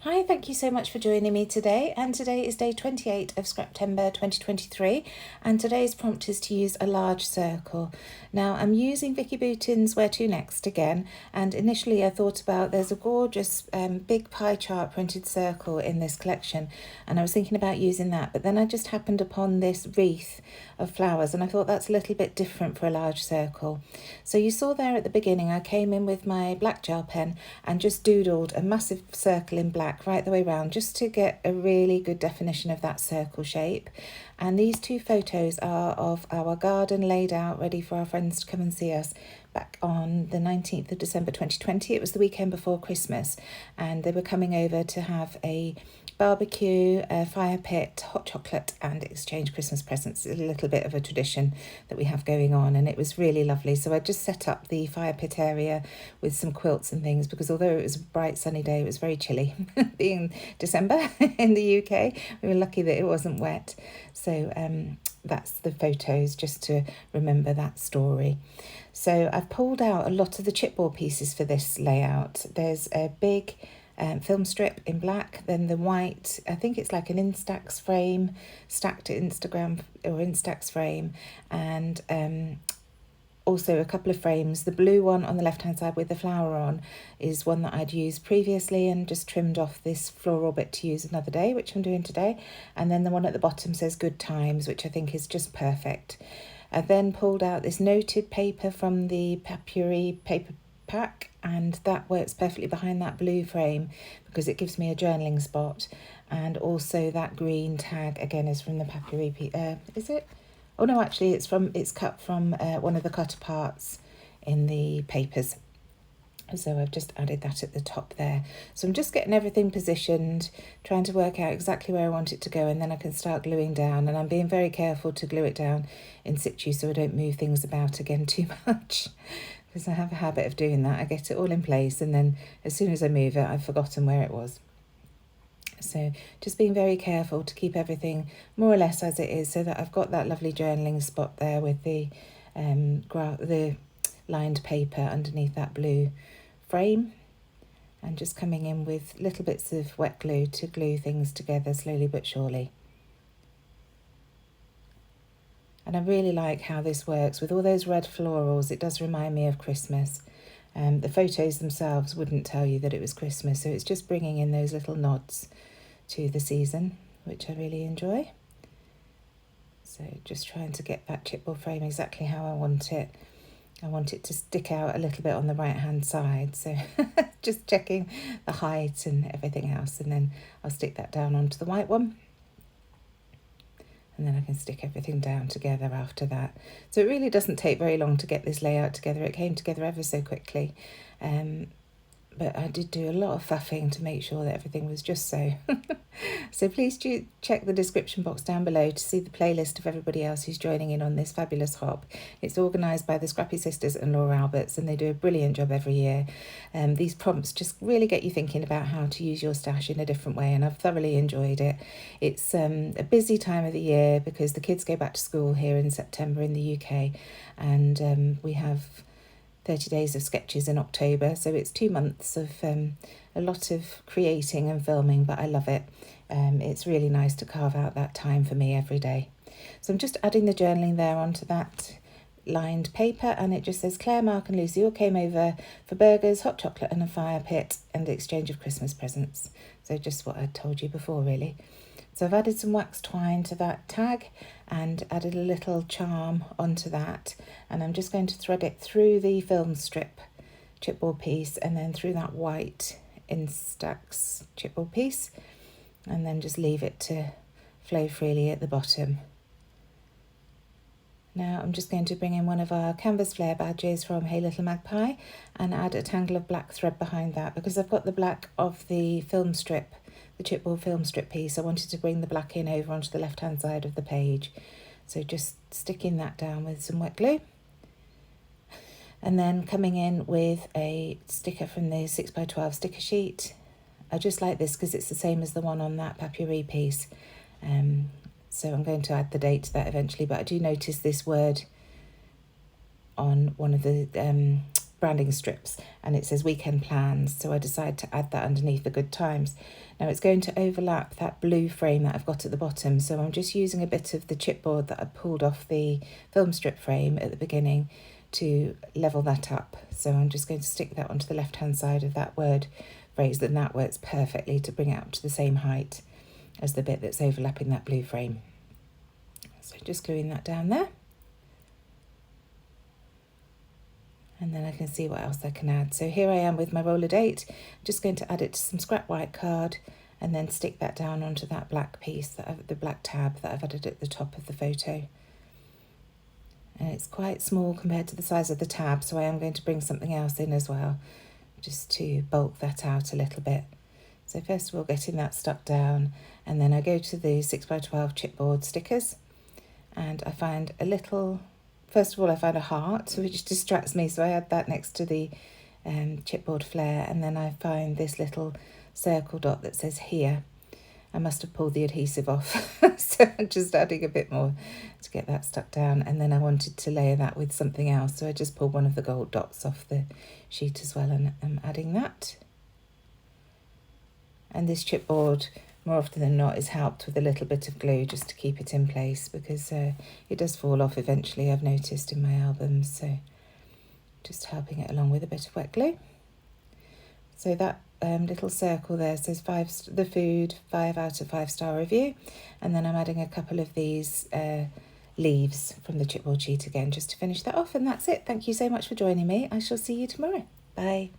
Hi, thank you so much for joining me today. And today is day 28 of Scraptember 2023. And today's prompt is to use a large circle. Now, I'm using Vicki Boutin's Where to Next again. And initially I thought about there's a gorgeous big pie chart printed circle in this collection. And I was thinking about using that. But then I just happened upon this wreath of flowers. And I thought that's a little bit different for a large circle. So you saw there at the beginning, I came in with my black gel pen and just doodled a massive circle in black right the way around just to get a really good definition of that circle shape. And these two photos are of our garden laid out ready for our friends to come and see us back on the 19th of December 2020. It was the weekend before Christmas and they were coming over to have a barbecue, a fire pit, hot chocolate and exchange Christmas presents. It's a little bit of a tradition that we have going on and it was really lovely. So I just set up the fire pit area with some quilts and things because although it was a bright sunny day, it was very chilly. Being December in the UK, we were lucky that it wasn't wet. So that's the photos just to remember that story. So I've pulled out a lot of the chipboard pieces for this layout. There's a big film strip in black, then the white, I think it's like an Instax frame, stacked Instagram or Instax frame, and also a couple of frames. The blue one on the left hand side with the flower on is one that I'd used previously and just trimmed off this floral bit to use another day, which I'm doing today. And then the one at the bottom says Good Times, which I think is just perfect. I then pulled out this noted paper from the Papyri paper pack and that works perfectly behind that blue frame because it gives me a journaling spot. And also that green tag again is from the Papyri, is it? Oh no, actually it's cut from one of the cut aparts in the papers. So I've just added that at the top there. So I'm just getting everything positioned, trying to work out exactly where I want it to go, and then I can start gluing down. And I'm being very careful to glue it down in situ so I don't move things about again too much, because I have a habit of doing that. I get it all in place and then as soon as I move it, I've forgotten where it was. So just being very careful to keep everything more or less as it is so that I've got that lovely journaling spot there with the lined paper underneath that blue frame, and just coming in with little bits of wet glue to glue things together slowly but surely. And I really like how this works with all those red florals. It does remind me of Christmas. The photos themselves wouldn't tell you that it was Christmas, so it's just bringing in those little nods to the season, which I really enjoy. So just trying to get that chipboard frame exactly how I want it. I want it to stick out a little bit on the right hand side, so just checking the height and everything else, and then I'll stick that down onto the white one. And then I can stick everything down together after that. So it really doesn't take very long to get this layout together. It came together ever so quickly. But I did do a lot of faffing to make sure that everything was just so. So please do check the description box down below to see the playlist of everybody else who's joining in on this fabulous hop. It's organised by the Scrappy sisters and Laura Alberts, and they do a brilliant job every year. These prompts just really get you thinking about how to use your stash in a different way, and I've thoroughly enjoyed it. It's a busy time of the year because the kids go back to school here in September in the UK, and we have 30 days of sketches in October, so it's 2 months of a lot of creating and filming, but I love it. It's really nice to carve out that time for me every day. So I'm just adding the journaling there onto that lined paper, and it just says Claire, Mark and Lucy all came over for burgers, hot chocolate and a fire pit and the exchange of Christmas presents. So just what I told you before really. So I've added some wax twine to that tag and added a little charm onto that, and I'm just going to thread it through the film strip chipboard piece and then through that white Instax chipboard piece, and then just leave it to flow freely at the bottom. Now I'm just going to bring in one of our canvas flare badges from Hey Little Magpie and add a tangle of black thread behind that because I've got the black of the film strip, the chipboard film strip piece. I wanted to bring the black in over onto the left hand side of the page. So just sticking that down with some wet glue. And then coming in with a sticker from the 6x12 sticker sheet. I just like this because it's the same as the one on that Papyri piece. So I'm going to add the date to that eventually, but I do notice this word on one of the branding strips, and it says weekend plans, so I decided to add that underneath the good times. Now it's going to overlap that blue frame that I've got at the bottom, so I'm just using a bit of the chipboard that I pulled off the film strip frame at the beginning to level that up. So I'm just going to stick that onto the left hand side of that word phrase, and that works perfectly to bring it up to the same height as the bit that's overlapping that blue frame. So just gluing that down there. And then I can see what else I can add. So here I am with my roller date. I'm just going to add it to some scrap white card and then stick that down onto that black piece, the black tab that I've added at the top of the photo. And it's quite small compared to the size of the tab, so I am going to bring something else in as well, just to bulk that out a little bit. So first of all, getting that stuck down, and then I go to the 6x12 chipboard stickers, and I find a little, first of all I find a heart, which distracts me, so I add that next to the chipboard flare, and then I find this little circle dot that says here. I must have pulled the adhesive off, so I'm just adding a bit more to get that stuck down, and then I wanted to layer that with something else, so I just pulled one of the gold dots off the sheet as well, and I'm adding that. And this chipboard, more often than not, is helped with a little bit of glue just to keep it in place, because it does fall off eventually, I've noticed in my albums, so just helping it along with a bit of wet glue. So that little circle there says the food 5 out of 5-star review, and then I'm adding a couple of these leaves from the chipboard sheet again just to finish that off, and that's it. Thank you so much for joining me. I shall see you tomorrow. Bye.